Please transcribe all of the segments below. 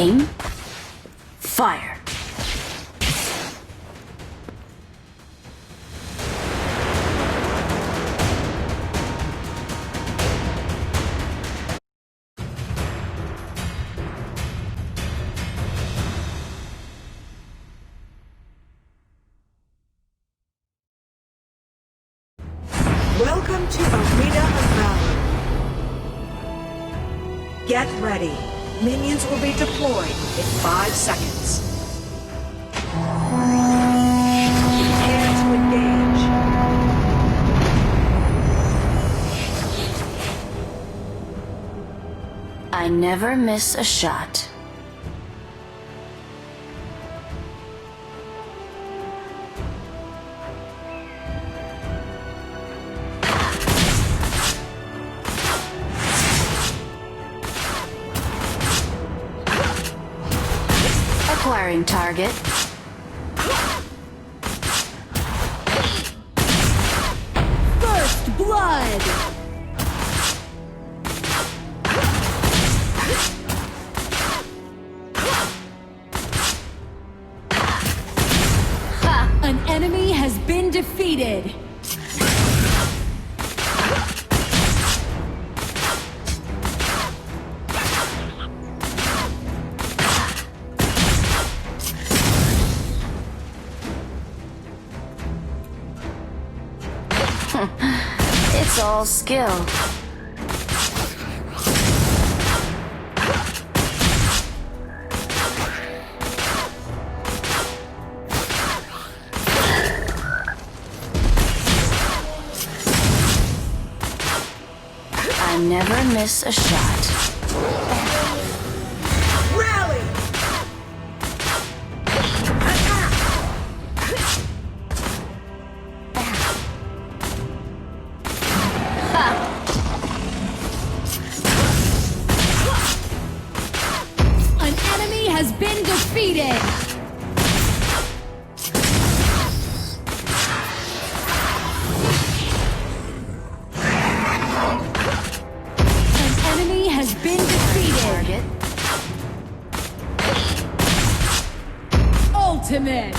Aim. Fire. Welcome to Arena of Valor. Get ready. Minions will be deployed in 5 seconds. Prepare to engage. I never miss a shot. Acquiring target. First blood! An enemy has been defeated. It's all skill. I never miss a shot. Rally! An enemy has been defeated. An enemy has been defeated. Target. Ultimate.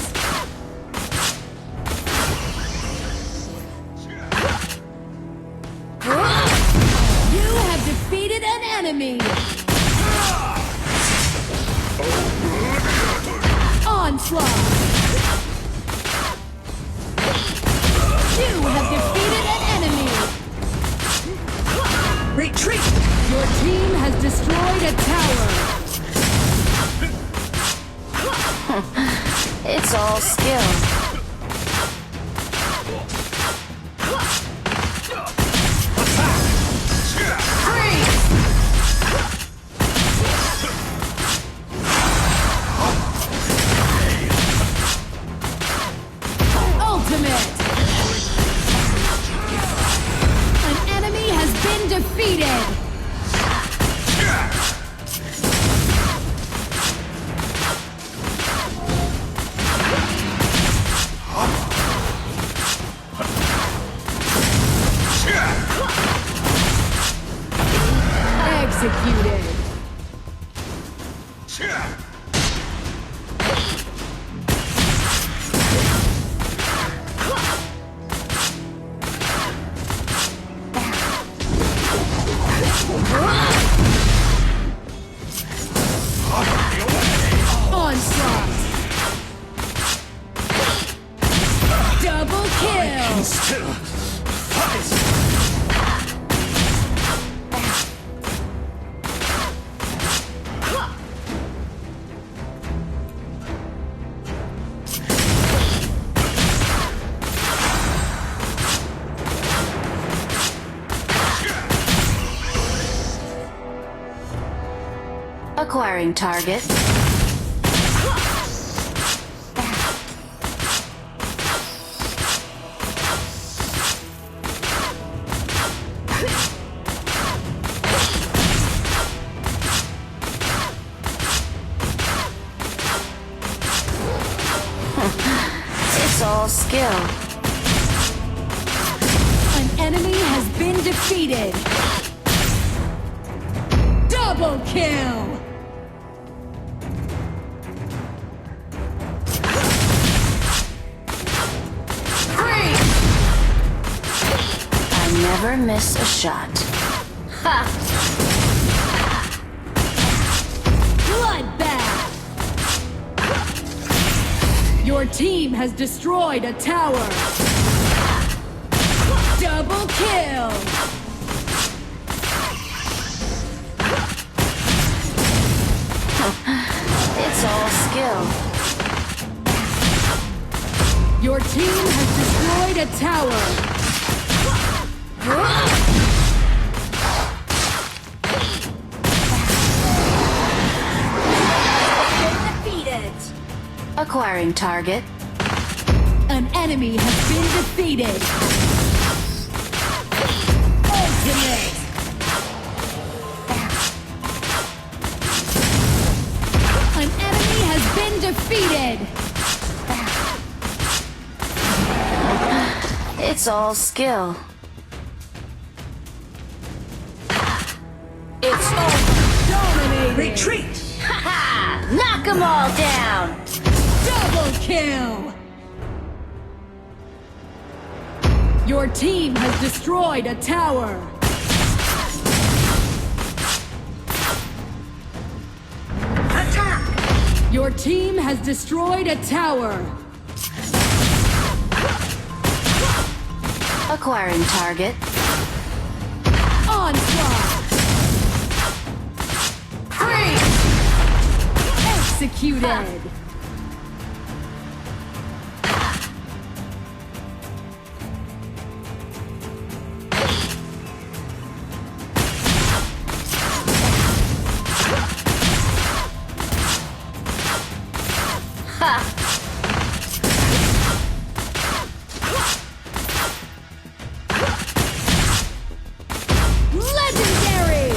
You have defeated an enemy. Onslaught. You have defeated an enemy. Retreat! Your team has destroyed a tower. It's all skill. Ultimate. An enemy has been defeated. Executed. Onslaught. Double kill. Acquiring target. It's all skill. An enemy has been defeated. Double kill. never miss a shot. Ha! Bloodbath! Your team has destroyed a tower. Double kill! It's all skill. Your team has destroyed a tower. Defeated. Acquiring target. An enemy has been defeated. Ultimate! An enemy has been defeated. It's all skill. It's over. Dominated! Retreat. Ha! Knock 'em all down. Double kill! Your team has destroyed a tower. Attack. Your team has destroyed a tower. Acquiring target. Onslaught! Freeze! Executed! Ha! Legendary!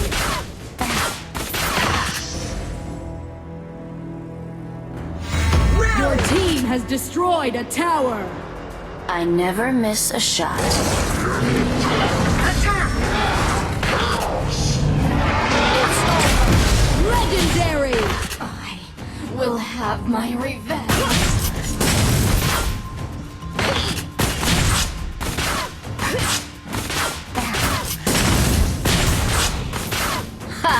Your team has destroyed a tower. I never miss a shot. Attack. Legendary! I will have my revenge. Ha!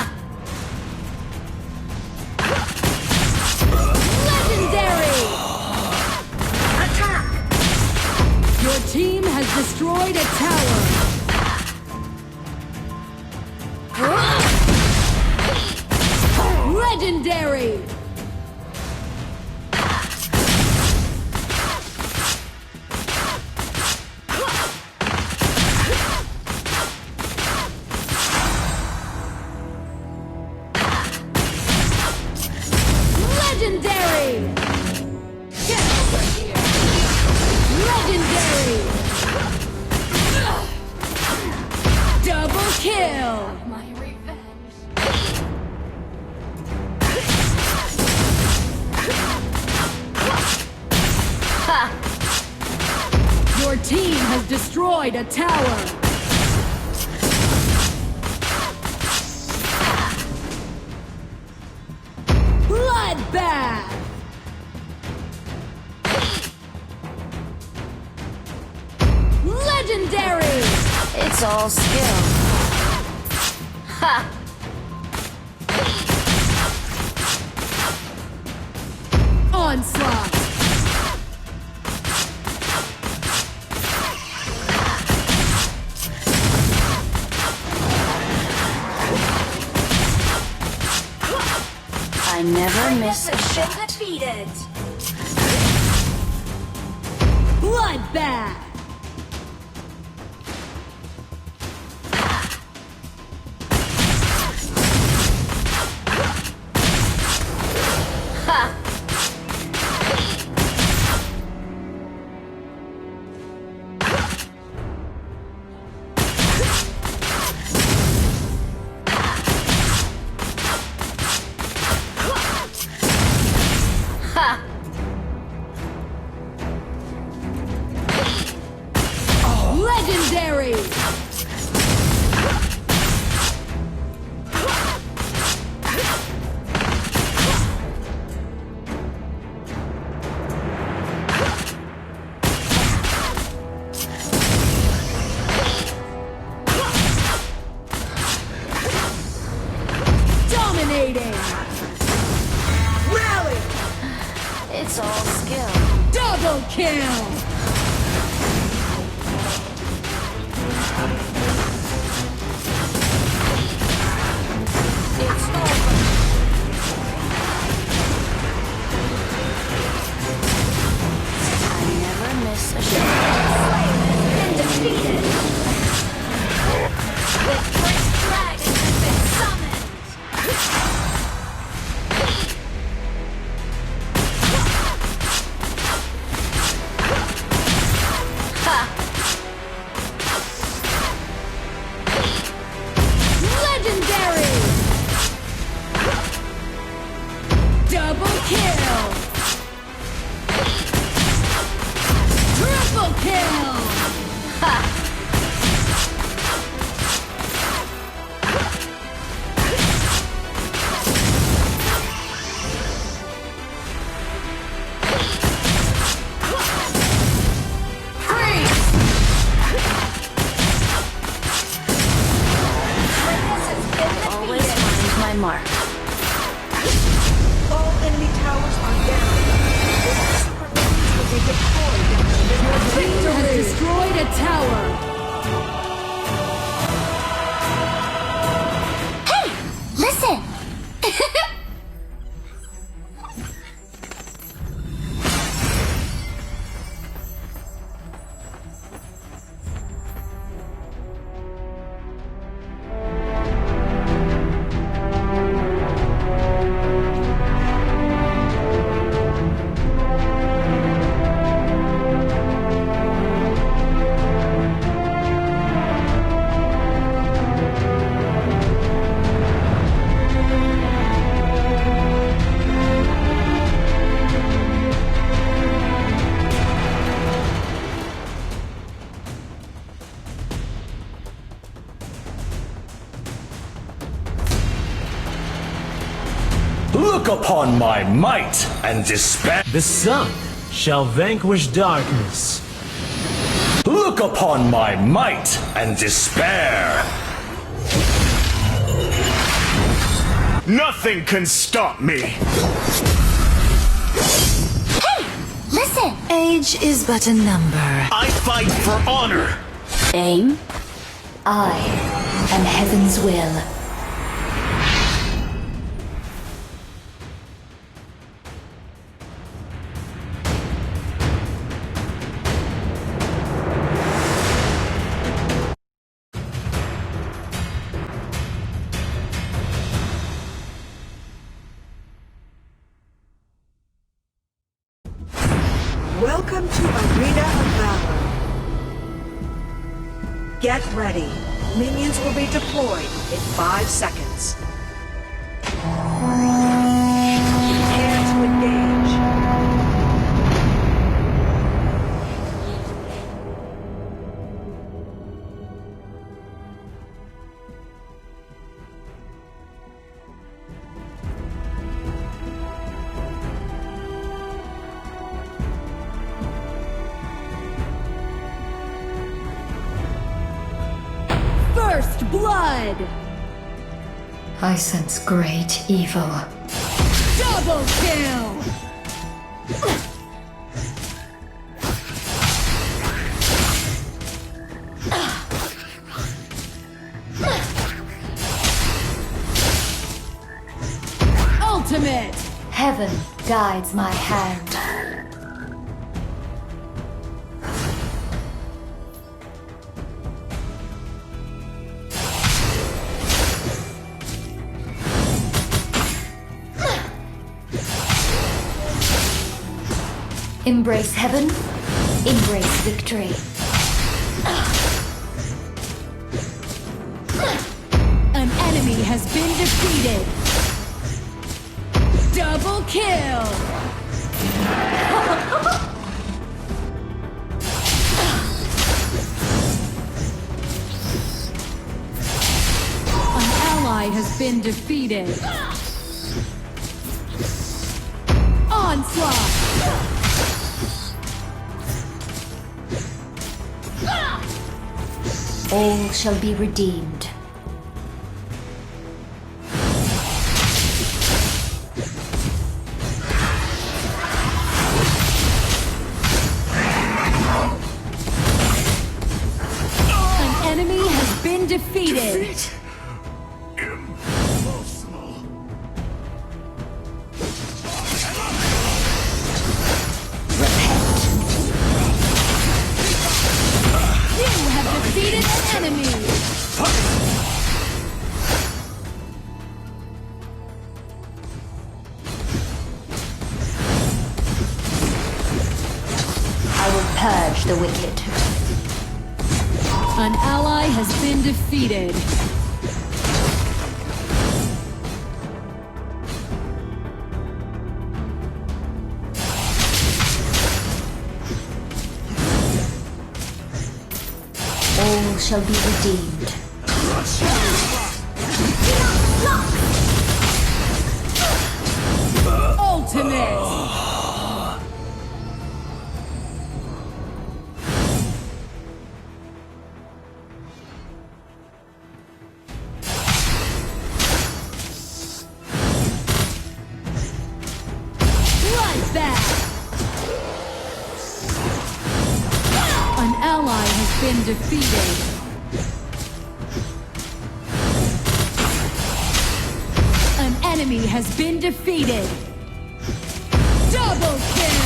Legendary! Attack. Your team has destroyed a tower. Legendary! Legendary! Get over here. Legendary! Double kill! My revenge. Ha! Your team has destroyed a tower. Bloodbath! Legendary! It's all skill. Ha! Onslaught! I never miss a shot. Defeated. Bloodbath! Ha! Ha! mark. All enemy towers are down. Super minions will be deployed in the middle of the Team has destroyed a tower. Hey! Listen! Look upon my might and despair. The sun shall vanquish darkness. Look upon my might and despair. Nothing can stop me. Hey! Listen! Age is but a number. I fight for honor. Aim. I am heaven's will. Welcome to Arena of Valor. Get ready. Minions will be deployed in 5 seconds. Prepare to engage. First blood. I sense great evil. Double kill. Ultimate. Heaven guides my hand. Embrace heaven, embrace victory. An enemy has been defeated. Double kill. An ally has been defeated. Onslaught. All shall be redeemed. An enemy has been defeated. You have defeated an enemy. I will purge the wicked. An ally has been defeated. All shall be redeemed. Ultimate. been defeated. An enemy has been defeated. Double kill!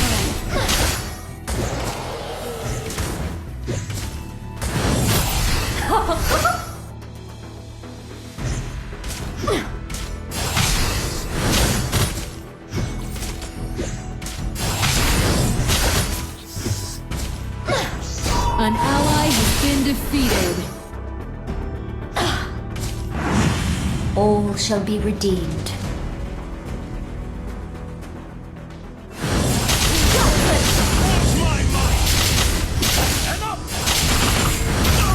An ally has been defeated. All shall be redeemed.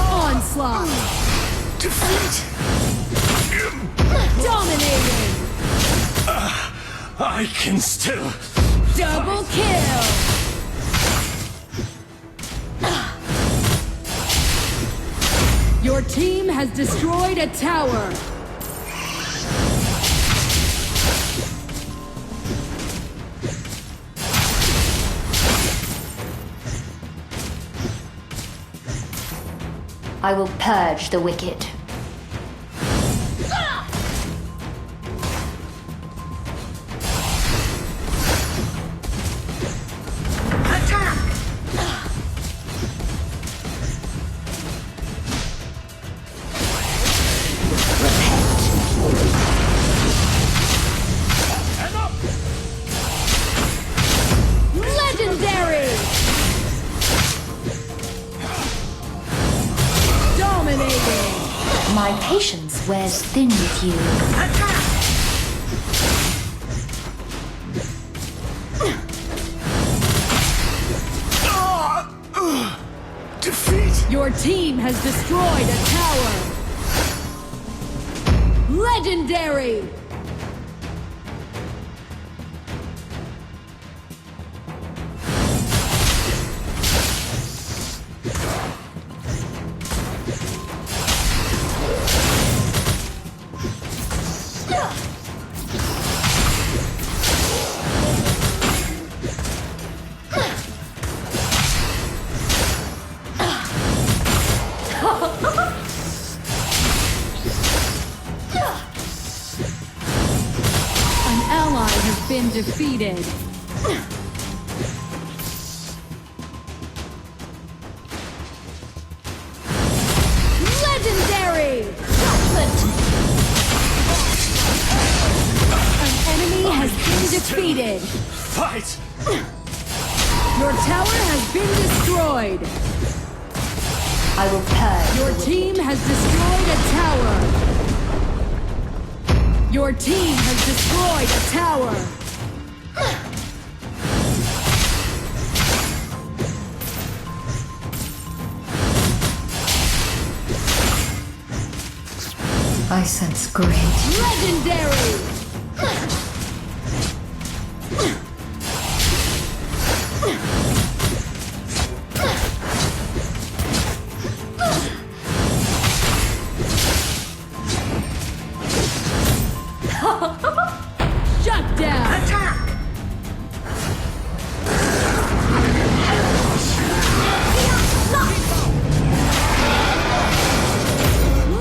Onslaught! Defeat! Dominating! I can still... Double kill! Your team has destroyed a tower. I will purge the wicked. Legendary! Dominating! My patience wears thin with you. Defeat! Your team has destroyed a tower. Legendary! An ally has been defeated. Legendary! An enemy has been defeated. Fight! Your tower has been destroyed. I will purge Your the wicked. team has destroyed a tower. Your team has destroyed a tower. I sense great. Legendary! Shut down!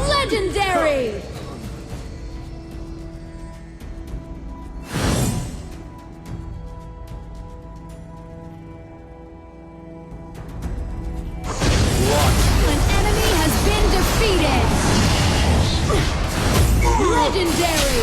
Legendary! An enemy has been defeated! Legendary!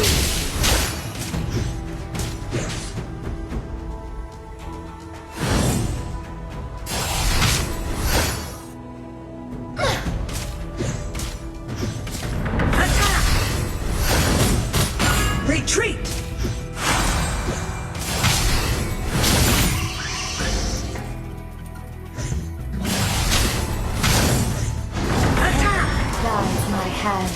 Retreat! Guide my hand.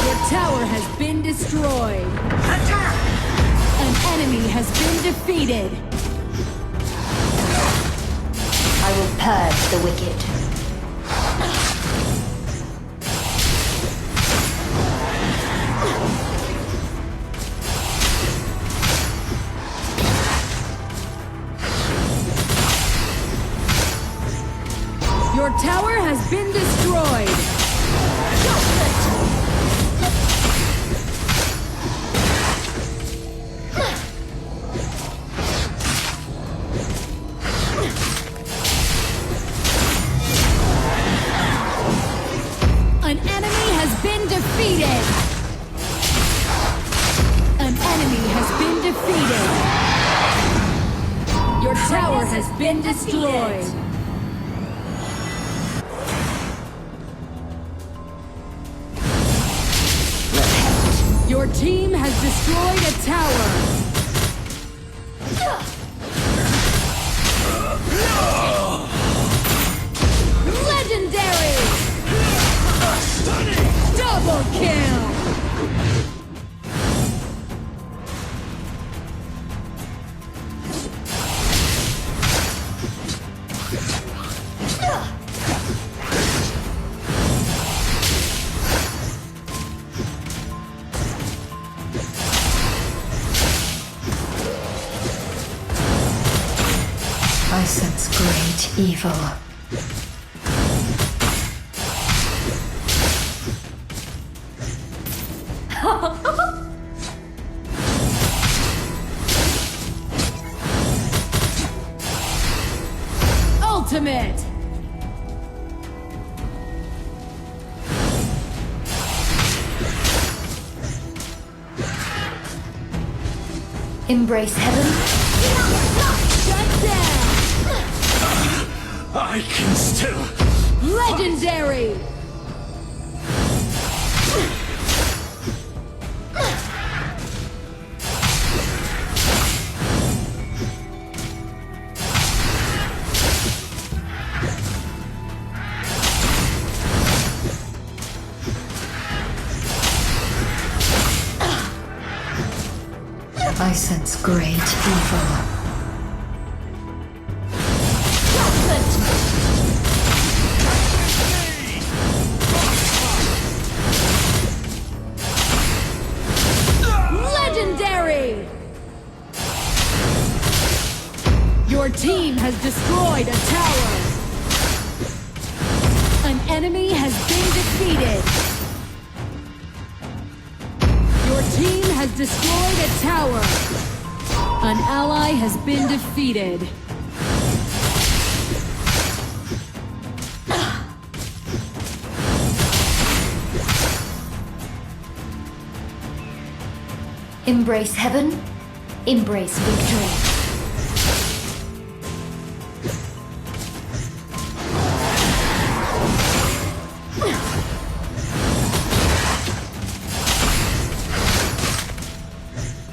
Your tower has been destroyed. An enemy has been defeated. I will purge the wicked. Your tower has been destroyed. An enemy has been defeated. An enemy has been defeated. Your tower has been destroyed. Your team has destroyed a tower. Legendary! Double kill! I sense great evil. Ultimate! Embrace heaven. Shut down! I can still. Legendary! I sense great evil. Legendary! Your team has destroyed a tower. An enemy has been defeated. Your team has destroyed a tower. An ally has been defeated. Embrace heaven. Embrace victory.